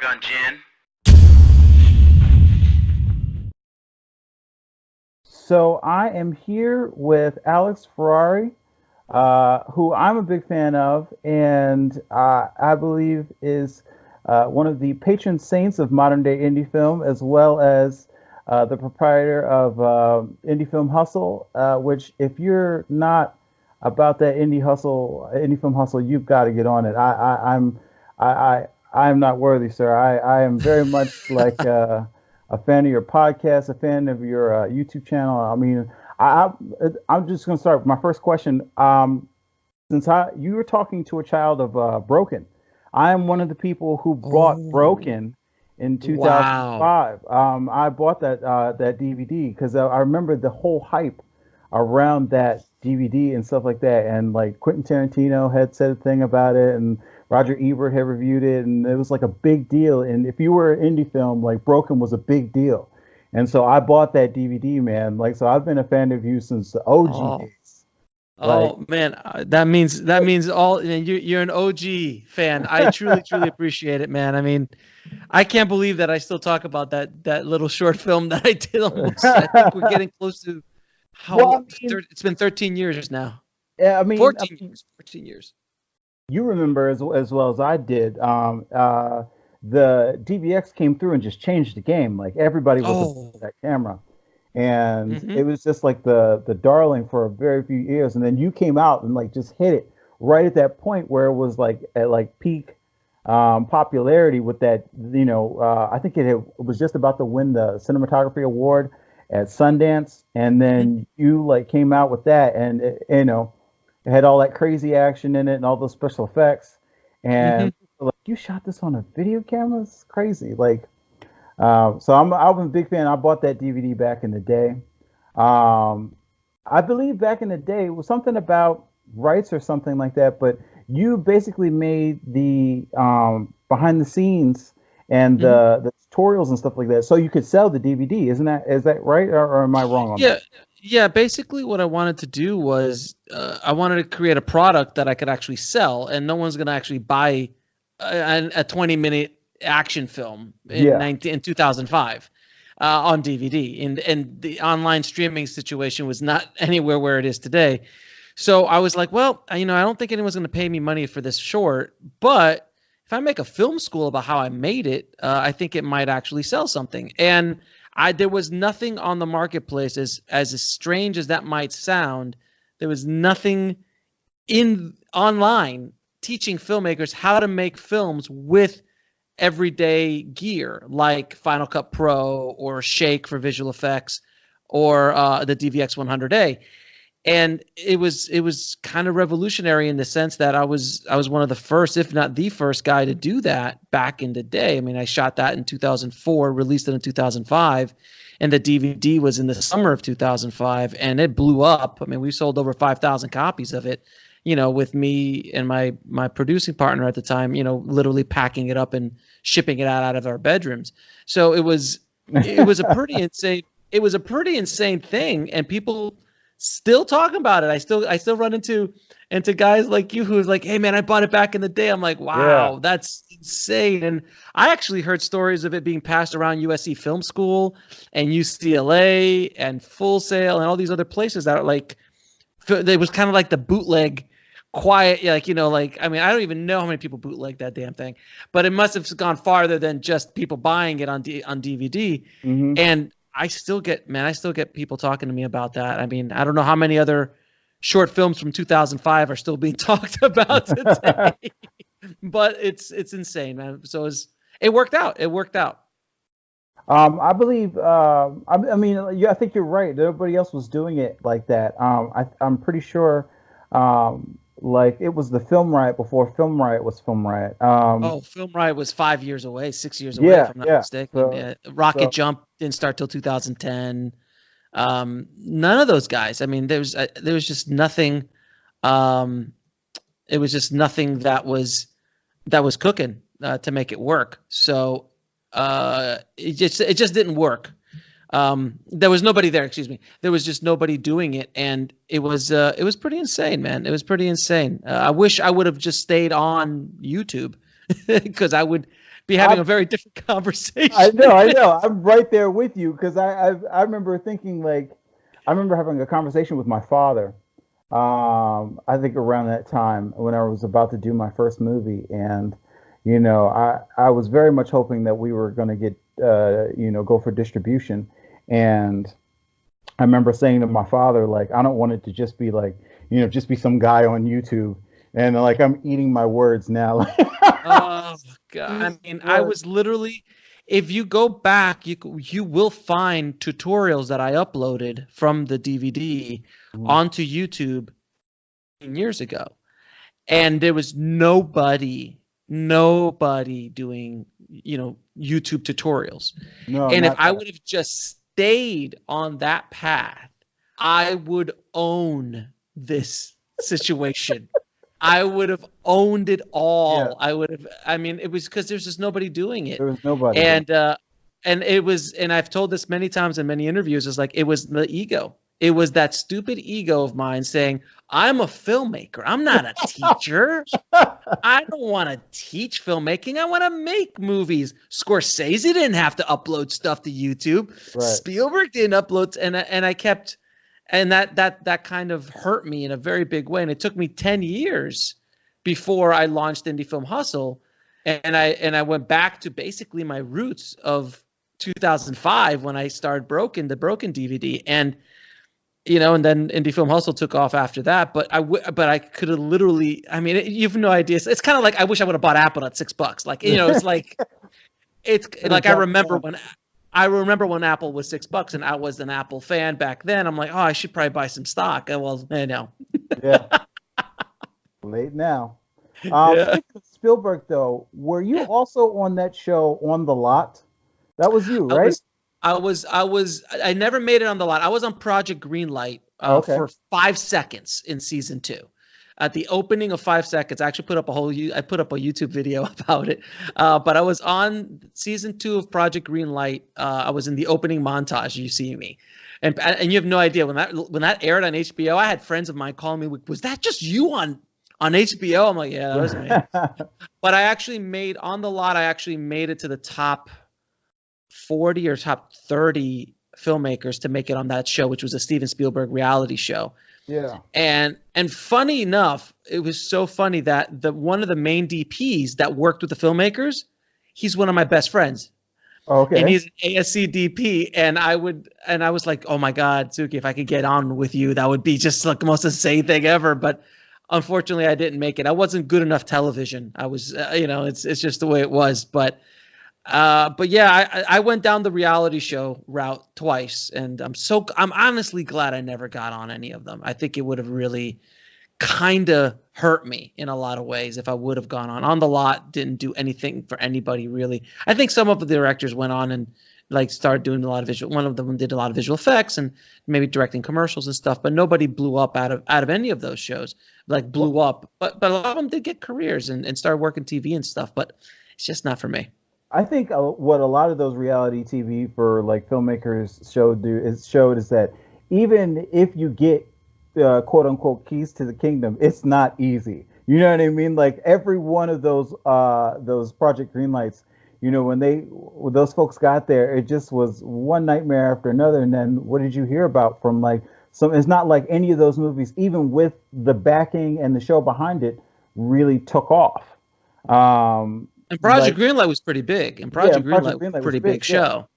Shotgun Gin. So I am here with Alex Ferrari, who I'm a big fan of, and I believe is one of the patron saints of modern day indie film, as well as the proprietor of Indie Film Hustle. Which, if you're not about that indie film hustle, you've got to get on it. I I'm not worthy, sir. I am very much like a fan of your podcast, a fan of your YouTube channel. I mean, I'm just going to start with my first question. Since you were talking to a child of Broken, I am one of the people who bought Oh, Broken in wow. 2005. I bought that DVD because I remember the whole hype around that DVD and stuff like that. And like Quentin Tarantino had said a thing about it, and Roger Ebert had reviewed it, and it was like a big deal. And if you were an indie film, like Broken was a big deal. And so I bought that DVD, man. Like, so I've been a fan of you since the OG Oh, days. Like, oh man, that means all. You're an OG fan. I truly appreciate it, man. I mean, I can't believe that I still talk about that little short film that I did almost. I think we're getting close to well, I how mean, it's been 13 years now. yeah, 14 years. 14 years. you remember as well as I did. The DVX came through and just changed the game. Like everybody was about Oh. that camera, and Hmm. it was just like the darling for a very few years. And then you came out and like just hit it right at that point where it was like at like peak popularity with that. I think it was just about to win the cinematography award at Sundance, and Hmm. then you like came out with that, and it had all that crazy action in it and all those special effects. Hmm. And people were like, you shot this on a video camera? It's crazy. Like, so I'm a big fan. I bought that DVD back in the day. Um, I believe back in the day it was something about rights or something like that. But you basically made the behind the scenes and Hmm. the tutorials and stuff like that, so you could sell the DVD. Is that right, or am I wrong on that? Yeah, yeah. Basically, what I wanted to do was I wanted to create a product that I could actually sell, and no one's going to actually buy a 20-minute action film Yeah. in 2005 on DVD, and the online streaming situation was not anywhere where it is today. So I was like, well, I don't think anyone's going to pay me money for this short, but if I make a film school about how I made it, I think it might actually sell something. And there was nothing on the marketplace, as strange as that might sound. There was nothing in online teaching filmmakers how to make films with everyday gear like Final Cut Pro or Shake for visual effects or the DVX 100A. And it was kind of revolutionary in the sense that I was one of the first, if not the first guy to do that back in the day. I mean, I shot that in 2004, released it in 2005, and the DVD was in the summer of 2005, and it blew up. I mean, we sold over 5,000 copies of it, with me and my producing partner at the time, literally packing it up and shipping it out of our bedrooms. So it was a pretty insane it was a pretty insane thing, and people still talking about it. I still run into guys like you who's like, hey man, I bought it back in the day. I'm like, Yeah. wow, that's insane. And I actually heard stories of it being passed around USC Film School and UCLA and Full Sail and all these other places that are like, it was kind of like the bootleg quiet, like, like, I mean, I don't even know how many people bootleg that damn thing, but it must have gone farther than just people buying it on DVD. Hmm. And I still get people talking to me about that. I mean, I don't know how many other short films from 2005 are still being talked about today, but it's insane, man. So it worked out. It worked out. I believe. I mean, yeah, I think you're right. Nobody else was doing it like that. I'm pretty sure. Like it was the Film Riot before Film Riot was Film Riot. Oh, Film Riot was 5 years away, 6 years away, if Yeah, I'm not yeah. mistaken. So, Yeah, Rocket so Jump didn't start till 2010. None of those guys. I mean, there was just nothing. Um, it was just nothing that was cooking to make it work. So it just didn't work. There was nobody there. Excuse me. There was just nobody doing it, and it was pretty insane, man. It was pretty insane. I wish I would have just stayed on YouTube because I would be having a very different conversation. I know. I'm right there with you because I remember thinking like, I remember having a conversation with my father. I think around that time when I was about to do my first movie, and I was very much hoping that we were going to get go for distribution, and I remember saying to my father like, I don't want it to just be like just be some guy on YouTube, and like I'm eating my words now. Oh God! I mean, I was literally. If you go back, you will find tutorials that I uploaded from the DVD onto YouTube years ago, and there was nobody doing YouTube tutorials. No, and if I that. would have just stayed on that path, I would own this situation. I would have owned it all. Yeah. I would have. I mean, it was because there's just nobody doing it. There was nobody. And it was, and I've told this many times in many interviews. It's like it was the ego. It was that stupid ego of mine saying, "I'm a filmmaker. I'm not a teacher. I don't want to teach filmmaking. I want to make movies." Scorsese didn't have to upload stuff to YouTube. Right. Spielberg didn't upload, and I kept. And that kind of hurt me in a very big way. And it took me 10 years before I launched Indie Film Hustle. And I went back to basically my roots of 2005 when I started the Broken DVD. And, and then Indie Film Hustle took off after that. But I could have literally, I mean, you have no idea. It's kind of like, I wish I would have bought Apple at $6. Like, it's like, it's like, I remember when Apple was $6 and I was an Apple fan back then. I'm like, oh, I should probably buy some stock. Well, no. Yeah. Late now. Speaking of Spielberg, though, were you also on that show On the Lot? That was you, right? I never made it on the lot. I was on Project Greenlight for 5 seconds in season 2. At the opening of 5 seconds, I actually put up a YouTube video about it. But I was on season 2 of Project Greenlight. I was in the opening montage. You see me, and you have no idea when that aired on HBO. I had friends of mine calling me, "Was that just you on HBO?" I'm like, "Yeah, that was me." But I actually made On the Lot. I actually made it to the top 40 or top 30 filmmakers to make it on that show, which was a Steven Spielberg reality show. Yeah. And funny enough, it was so funny that one of the main DPs that worked with the filmmakers, he's one of my best friends. Okay. And he's an ASC DP, and I was like, oh my God, Suki, if I could get on with you, that would be just like the most insane thing ever. But unfortunately, I didn't make it. I wasn't good enough television. I was, it's just the way it was. But yeah, I went down the reality show route twice, and I'm honestly glad I never got on any of them. I think it would have really kind of hurt me in a lot of ways if I would have gone on. On the Lot didn't do anything for anybody really. I think some of the directors went on and like started doing a lot of visual. One of them did a lot of visual effects and maybe directing commercials and stuff, but nobody blew up out of any of those shows. Like blew up, but a lot of them did get careers and started working TV and stuff. But it's just not for me. I think what a lot of those reality TV for like filmmakers showed is that even if you get quote unquote keys to the kingdom, it's not easy. You know what I mean? Like every one of those Project Greenlights, when those folks got there, it just was one nightmare after another. And then what did you hear about from like some? It's not like any of those movies, even with the backing and the show behind it, really took off. And Project Greenlight was pretty big. And Project Greenlight was a pretty big show.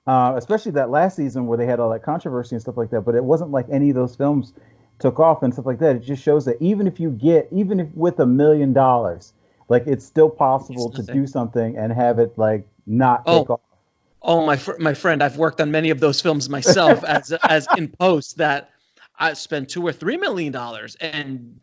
Especially that last season where they had all that controversy and stuff like that. But it wasn't like any of those films took off and stuff like that. It just shows that even if with $1 million, like it's still possible to do something and have it like not take off. Oh, my friend, I've worked on many of those films myself as in post that I spent $2 or $3 million and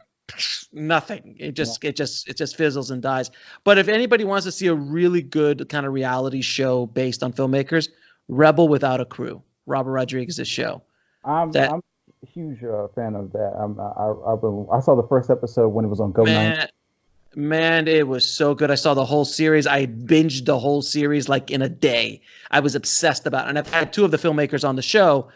nothing. It just fizzles and dies. But if anybody wants to see a really good kind of reality show based on filmmakers, Rebel Without a Crew, Robert Rodriguez's show. I'm a huge fan of that. I saw the first episode when it was on Go 9. Man, it was so good. I saw the whole series. I binged the whole series like in a day. I was obsessed about it. And I've had 2 of the filmmakers on the show.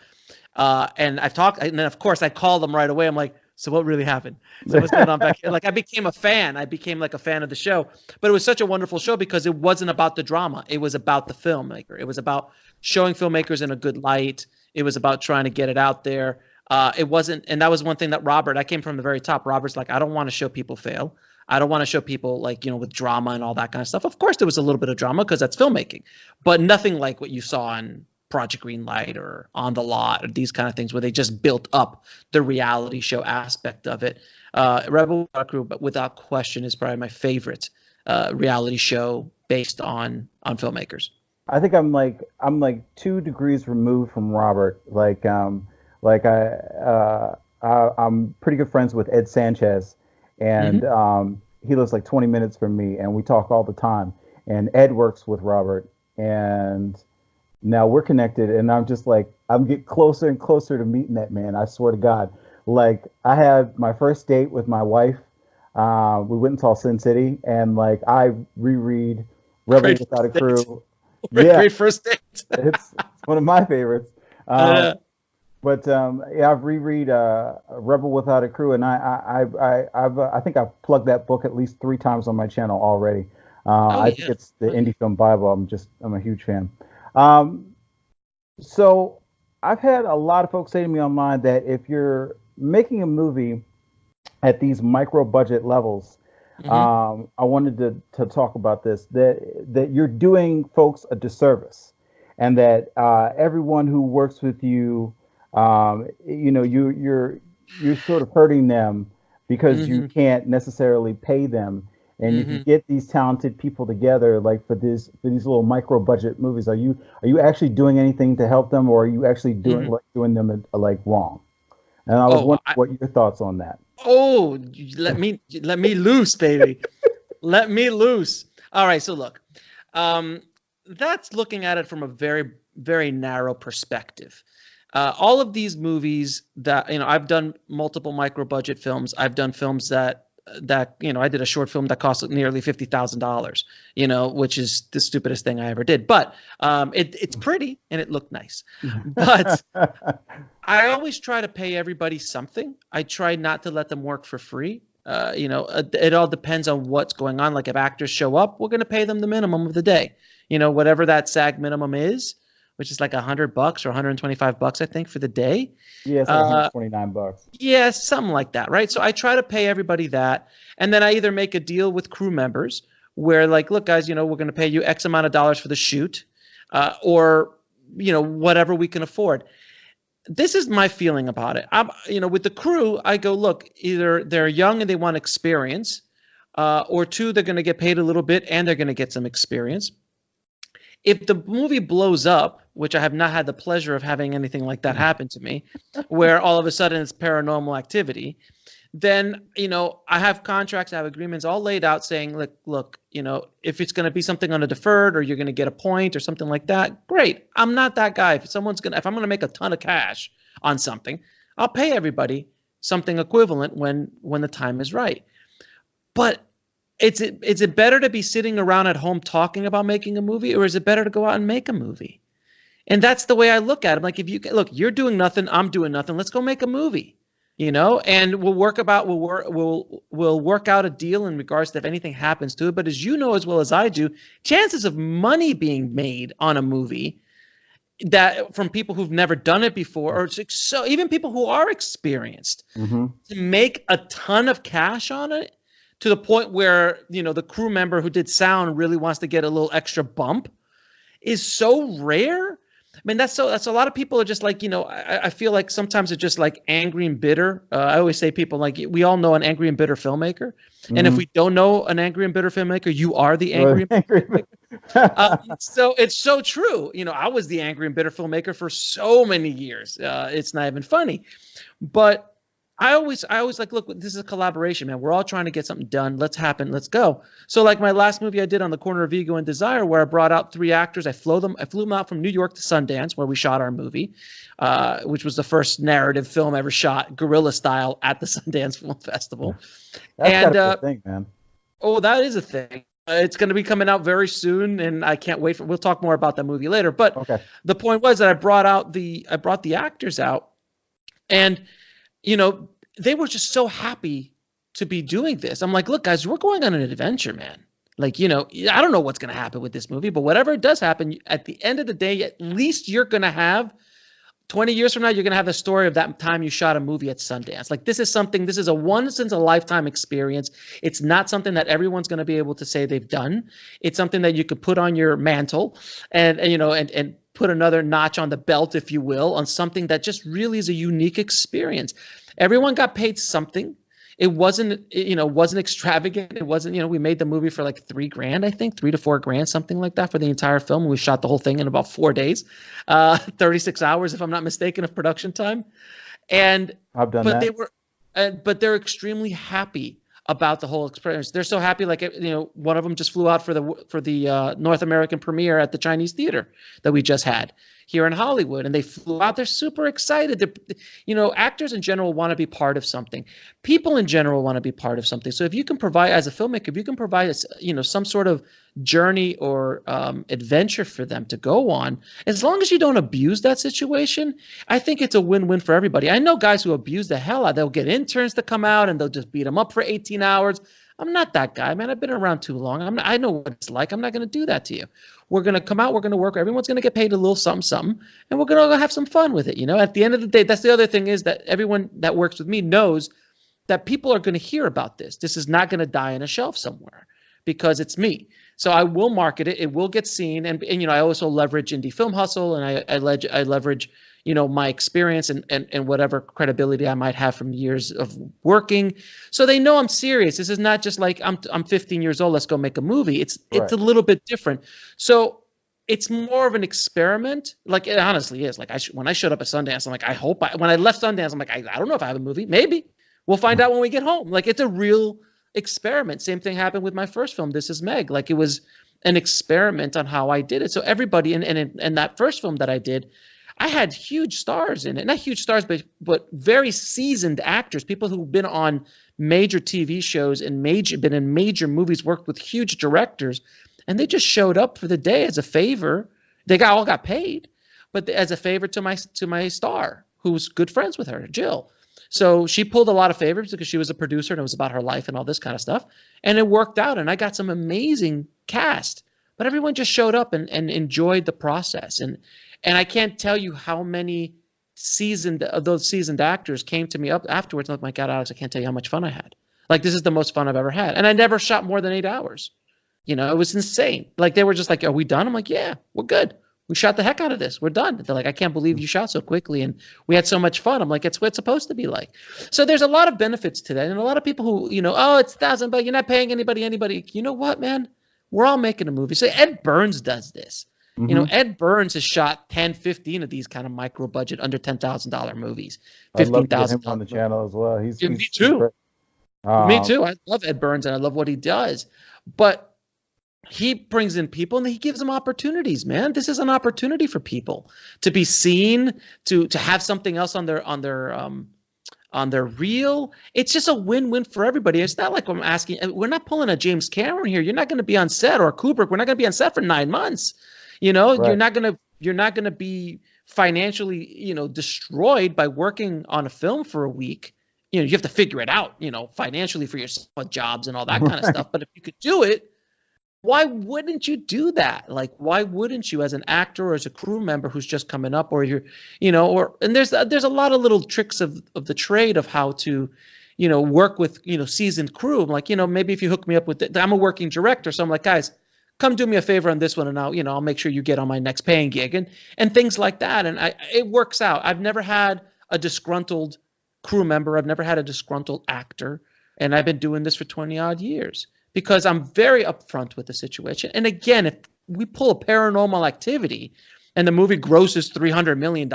And I've talked, and then of course I called them right away. I'm like, So what really happened? So what's going on back here? Like I became a fan. I became like a fan of the show. But it was such a wonderful show because it wasn't about the drama. It was about the filmmaker. It was about showing filmmakers in a good light. It was about trying to get it out there. It wasn't, and that was one thing that I came from the very top. Robert's like, I don't want to show people fail. I don't want to show people like, with drama and all that kind of stuff. Of course, there was a little bit of drama because that's filmmaking, but nothing like what you saw on Project Greenlight or On the Lot or these kind of things where they just built up the reality show aspect of it. Rebel Without Crew, but without question, is probably my favorite reality show based on filmmakers. I think I'm like 2 degrees removed from Robert. I'm pretty good friends with Ed Sanchez, and he lives like 20 minutes from me, and we talk all the time. And Ed works with Robert, and now we're connected, and I'm just like, I'm getting closer and closer to meeting that man. I swear to God. Like, I had my first date with my wife. We went and saw Sin City, and like I reread Rebel Without a Crew. Great first date. It's one of my favorites. But I've reread Rebel Without a Crew, and I think I've plugged that book at least 3 times on my channel already. I think it's the Indie Film Bible. I'm a huge fan. So I've had a lot of folks say to me online that if you're making a movie at these micro budget levels, I wanted to talk about this, that you're doing folks a disservice, and that everyone who works with you, you're sort of hurting them because you can't necessarily pay them. And if you get these talented people together, like for these little micro budget movies, are you actually doing anything to help them, or are you actually doing them like wrong? And I was wondering what your thoughts on that. Oh, let me loose, baby. Let me loose. All right. So look, that's looking at it from a very, very narrow perspective. All of these movies that, I've done multiple micro budget films. I've done films that I did a short film that cost nearly $50,000, which is the stupidest thing I ever did. But it's pretty and it looked nice. But I always try to pay everybody something. I try not to let them work for free. It all depends on what's going on. Like if actors show up, we're going to pay them the minimum of the day. Whatever that SAG minimum is, which is like $100 or $125, I think, for the day. Yeah, it's like $129. Yeah, something like that, right? So I try to pay everybody that, and then I either make a deal with crew members where, like, look, guys, we're going to pay you X amount of dollars for the shoot, or whatever we can afford. This is my feeling about it. With the crew, I go, look, either they're young and they want experience, or 2, they're going to get paid a little bit and they're going to get some experience. If the movie blows up, which I have not had the pleasure of having anything like that happen to me, where all of a sudden it's paranormal activity, then, I have contracts, I have agreements all laid out saying, look, if it's going to be something on a deferred or you're going to get a point or something like that, great. I'm not that guy. If I'm going to make a ton of cash on something, I'll pay everybody something equivalent when the time is right. But is it better to be sitting around at home talking about making a movie, or is it better to go out and make a movie? And that's the way I look at it. Like, you're doing nothing, I'm doing nothing. Let's go make a movie, and we'll work out a deal in regards to if anything happens to it. But as you know as well as I do, chances of money being made on a movie that from people who've never done it before, or so even people who are experienced, to make a ton of cash on it, to the point where, the crew member who did sound really wants to get a little extra bump, is so rare. I mean, that's a lot of people are just like, I feel like sometimes it's just like angry and bitter. I always say people like, we all know an angry and bitter filmmaker. And if we don't know an angry and bitter filmmaker, you are the angry and bitter filmmaker. So it's so true. I was the angry and bitter filmmaker for so many years. It's not even funny. But I always like, look, this is a collaboration, man. We're all trying to get something done. Let's let's go. So like my last movie I did on the corner of Ego and Desire, where I brought out 3 actors. I flew them out from New York to Sundance, where we shot our movie, which was the first narrative film ever shot guerrilla style at the Sundance Film Festival. That's a thing, man. Oh, that is a thing. It's going to be coming out very soon, and I can't wait we'll talk more about that movie later. But the point was that I brought the actors out, and they were just so happy to be doing this. I'm like, look, guys, we're going on an adventure, man. Like, you know, I don't know what's going to happen with this movie, but whatever does happen, at the end of the day, at least you're going to have 20 years from now, you're going to have the story of that time you shot a movie at Sundance. Like, this is a once in a lifetime experience. It's not something that everyone's going to be able to say they've done. It's something that you could put on your mantle and you know, and put another notch on the belt, if you will, on something that just really is a unique experience. Everyone got paid something. It wasn't extravagant. It wasn't, we made the movie for like $3,000, I think, $3 to $4,000, something like that for the entire film. We shot the whole thing in about 4 days, 36 hours, if I'm not mistaken, of production time. And I've done that. But they're extremely happy about the whole experience. They're so happy, like, one of them just flew out for the North American premiere at the Chinese theater that we just had here in Hollywood, and they flew out. They're super excited. Actors in general want to be part of something. People in general want to be part of something. So if you can provide, as a filmmaker, if you can provide, some sort of journey or adventure for them to go on, as long as you don't abuse that situation, I think it's a win-win for everybody. I know guys who abuse the hell out. They'll get interns to come out and they'll just beat them up for 18 hours. I'm not that guy, man. I've been around too long. I know what it's like. I'm not going to do that to you. We're going to come out. We're going to work. Everyone's going to get paid a little something, and we're going to have some fun with it. At the end of the day, that's the other thing, is that everyone that works with me knows that people are going to hear about this. This is not going to die on a shelf somewhere because it's me. So I will market it. It will get seen. And I also leverage Indie Film Hustle, and I leverage my experience and whatever credibility I might have from years of working. So they know I'm serious. This is not just like I'm 15 years old, let's go make a movie. It's a little bit different. So it's more of an experiment. Like, it honestly is. Like, when I showed up at Sundance, I'm like, when I left Sundance, I'm like, I don't know if I have a movie. Maybe. We'll find out when we get home. Like, it's a real experiment. Same thing happened with my first film, This Is Meg. Like, it was an experiment on how I did it. So everybody in that first film that I did, I had huge stars in it. Not huge stars, but very seasoned actors, people who've been on major TV shows and been in major movies, worked with huge directors, and they just showed up for the day as a favor. They all got paid, but as a favor to my star, who was good friends with her, Jill. So she pulled a lot of favors because she was a producer and it was about her life and all this kind of stuff. And it worked out, and I got some amazing cast. But everyone just showed up and enjoyed the process. And I can't tell you how many those seasoned actors came to me up afterwards. I'm like, my God, Alex, I can't tell you how much fun I had. Like, this is the most fun I've ever had. And I never shot more than 8 hours. It was insane. Like, they were just like, are we done? I'm like, yeah, we're good. We shot the heck out of this. We're done. They're like, I can't believe you shot so quickly. And we had so much fun. I'm like, it's what it's supposed to be like. So there's a lot of benefits to that. And a lot of people who, oh, it's $1,000, but you're not paying anybody. You know what, man? We're all making a movie. So Ed Burns does this. Mm-hmm. Ed Burns has shot 10, 15 of these kind of micro budget, under $10,000 movies. $15,000 on the channel as well. Me too. Me too. I love Ed Burns and I love what he does. But he brings in people and he gives them opportunities, man. This is an opportunity for people to be seen, to have something else on their reel. It's just a win-win for everybody. It's not like we're not pulling a James Cameron here. You're not going to be on set, or Kubrick. We're not going to be on set for 9 months. Right. You're not going to be financially, destroyed by working on a film for a week. You have to figure it out, financially for yourself, jobs and all that kind of stuff. But if you could do it, why wouldn't you do that? Like, why wouldn't you, as an actor or as a crew member who's just coming up, or and there's a lot of little tricks of the trade of how to, work with, seasoned crew. I'm like, maybe if you hook me up with I'm a working director. So I'm like, guys, come do me a favor on this one, and I'll make sure you get on my next paying gig, and things like that. And it works out. I've never had a disgruntled crew member. I've never had a disgruntled actor. And I've been doing this for 20 odd years. Because I'm very upfront with the situation. And again, if we pull a Paranormal Activity and the movie grosses $300 million,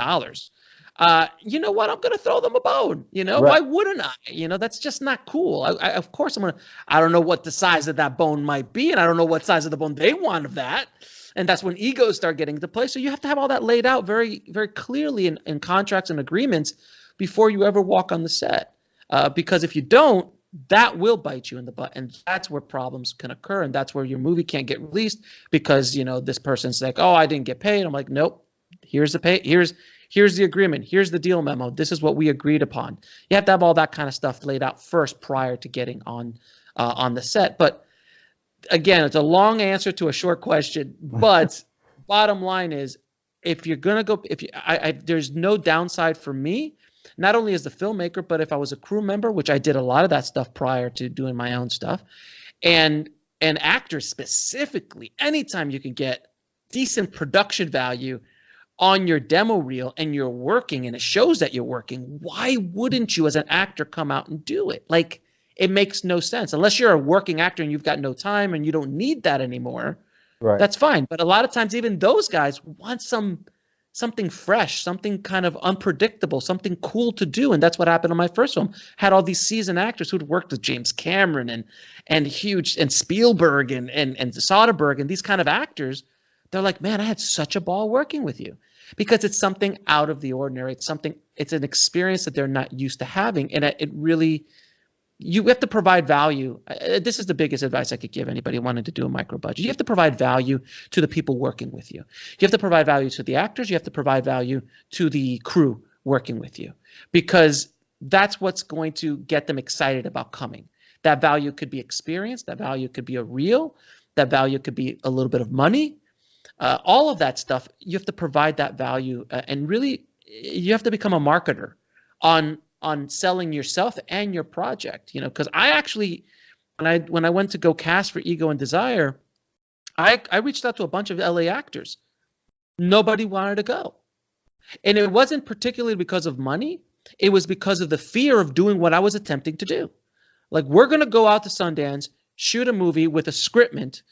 you know what? I'm going to throw them a bone. Right. Why wouldn't I? That's just not cool. Of course, I don't know what the size of that bone might be, and I don't know what size of the bone they want of that. And that's when egos start getting into play. So you have to have all that laid out very, very clearly in contracts and agreements before you ever walk on the set. Because if you don't, that will bite you in the butt, and that's where problems can occur, and that's where your movie can't get released because this person's like, oh, I didn't get paid. I'm like, nope, Here's the pay. Here's the agreement. Here's the deal memo. This is what we agreed upon. You have to have all that kind of stuff laid out first prior to getting on the set. But again, it's a long answer to a short question. But bottom line is, if you're gonna go, there's no downside for me. Not only as the filmmaker, but if I was a crew member, which I did a lot of that stuff prior to doing my own stuff, and actors specifically, anytime you can get decent production value on your demo reel and you're working and it shows that you're working, why wouldn't you as an actor come out and do it? Like, it makes no sense unless you're a working actor and you've got no time and you don't need that anymore. Right. That's fine. But a lot of times even those guys want something fresh, something kind of unpredictable, something cool to do. And that's what happened on my first film. Had all these seasoned actors who'd worked with James Cameron and Spielberg and Soderbergh and these kind of actors. They're like, man, I had such a ball working with you, because it's something out of the ordinary. It's an experience that they're not used to having. And it really, you have to provide value. This is the biggest advice I could give anybody wanting to do a micro budget. You have to provide value to the people working with you. You have to provide value to the actors. You have to provide value to the crew working with you, because that's what's going to get them excited about coming. That value could be experience. That value could be a reel. That value could be a little bit of money. All of that stuff, you have to provide that value, and really, you have to become a marketer on selling yourself and your project. You know, because I actually, when I went to go cast for Ego and Desire, I reached out to a bunch of LA actors. Nobody wanted to go, and it wasn't particularly because of money. It was because of the fear of doing what I was attempting to do. Like, we're going to go out to Sundance, shoot a movie with a scriptment.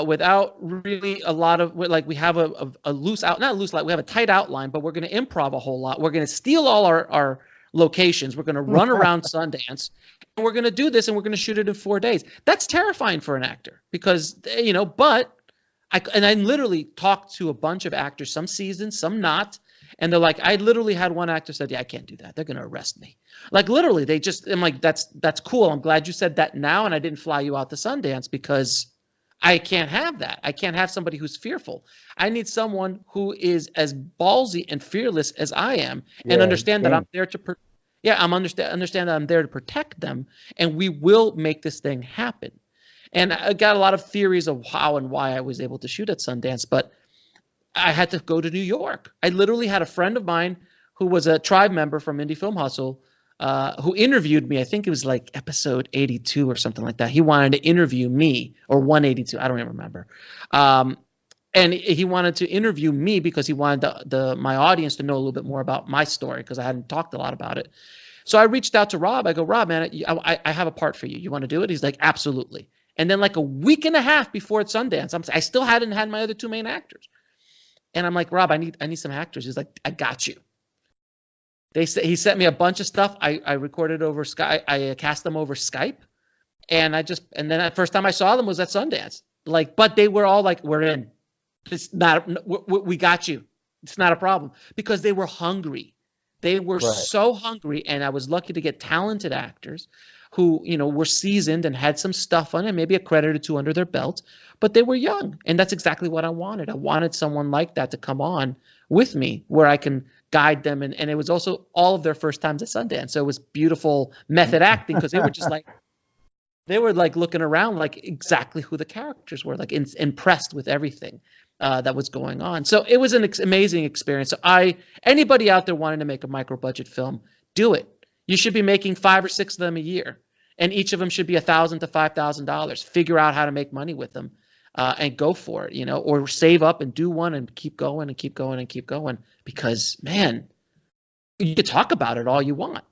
Without really a lot of, like, we have a loose out, not loose, like we have a tight outline, but we're going to improv a whole lot. We're going to steal all our locations. We're going to run around Sundance, and we're going to do this, and we're going to shoot it in 4 days. That's terrifying for an actor, because, you know, but I literally talked to a bunch of actors, some seasoned, some not. And they're like, I literally had one actor said, yeah, I can't do that. They're going to arrest me. Like, literally, I'm like, that's cool. I'm glad you said that now. And I didn't fly you out to Sundance, because I can't have that. I can't have somebody who's fearful. I need someone who is as ballsy and fearless as I am, and understand that I'm there to understand that I'm there to protect them, and we will make this thing happen. And I got a lot of theories of how and why I was able to shoot at Sundance, but I had to go to New York. I literally had a friend of mine who was a tribe member from Indie Film Hustle, who interviewed me. I think it was like episode 82 or something like that. He wanted to interview me, or 182. I don't even remember. And he wanted to interview me because he wanted my audience to know a little bit more about my story, because I hadn't talked a lot about it. So I reached out to Rob. I go, Rob, man, I have a part for you. You want to do it? He's like, absolutely. And then like a week and a half before it's Sundance, I still hadn't had my other two main actors. And I'm like, Rob, I need some actors. He's like, I got you. He sent me a bunch of stuff. I recorded over Skype. I cast them over Skype, and then the first time I saw them was at Sundance. Like, but they were all like, "We're in. It's not. We got you. It's not a problem," because they were hungry. They were so hungry, and I was lucky to get talented actors who, you know, were seasoned and had some stuff on it, maybe a credit or two under their belt, but they were young, and that's exactly what I wanted. I wanted someone like that to come on with me, where I can guide them, and it was also all of their first times at Sundance, so it was beautiful method acting, because they were just like, they were like looking around like exactly who the characters were, like impressed with everything that was going on. So it was an amazing experience. So anybody out there wanting to make a micro budget film, do it. You should be making 5 or 6 of them a year, and each of them should be $1,000 to $5,000. Figure out how to make money with them, and go for it, you know, or save up and do one and keep going and keep going and keep going, because, man, you could talk about it all you want,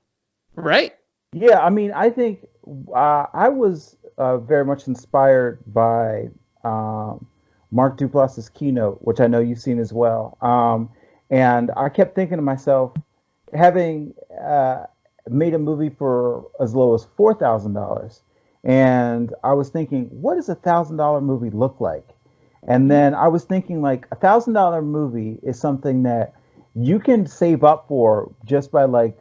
right? Yeah, I mean, I think I was very much inspired by Mark Duplass's keynote, which I know you've seen as well. And I kept thinking to myself, having made a movie for as low as $4,000, and I was thinking, what does $1,000 movie look like? And then I was thinking, like, $1,000 movie is something that you can save up for just by, like,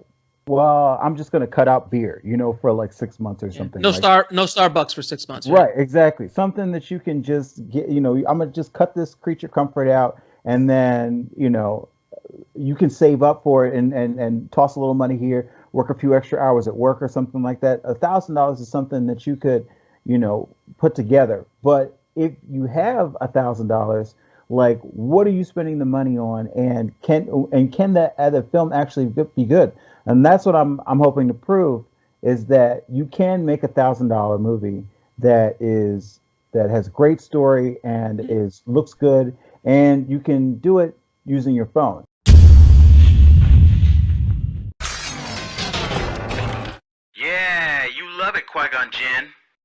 well, I'm just going to cut out beer, you know, for like 6 months or something. No Starbucks for 6 months. Right, exactly. Something that you can just get, you know, I'm going to just cut this creature comfort out, and then you can save up for it and toss a little money here, work a few extra hours at work or something like that. $1,000 is something that you could, put together. But if you have $1,000, like, what are you spending the money on, and can that other film actually be good? And that's what I'm hoping to prove, is that you can make $1,000 movie that has great story and looks good, and you can do it using your phone. Yeah, you love it, Qui-Gon Jinn.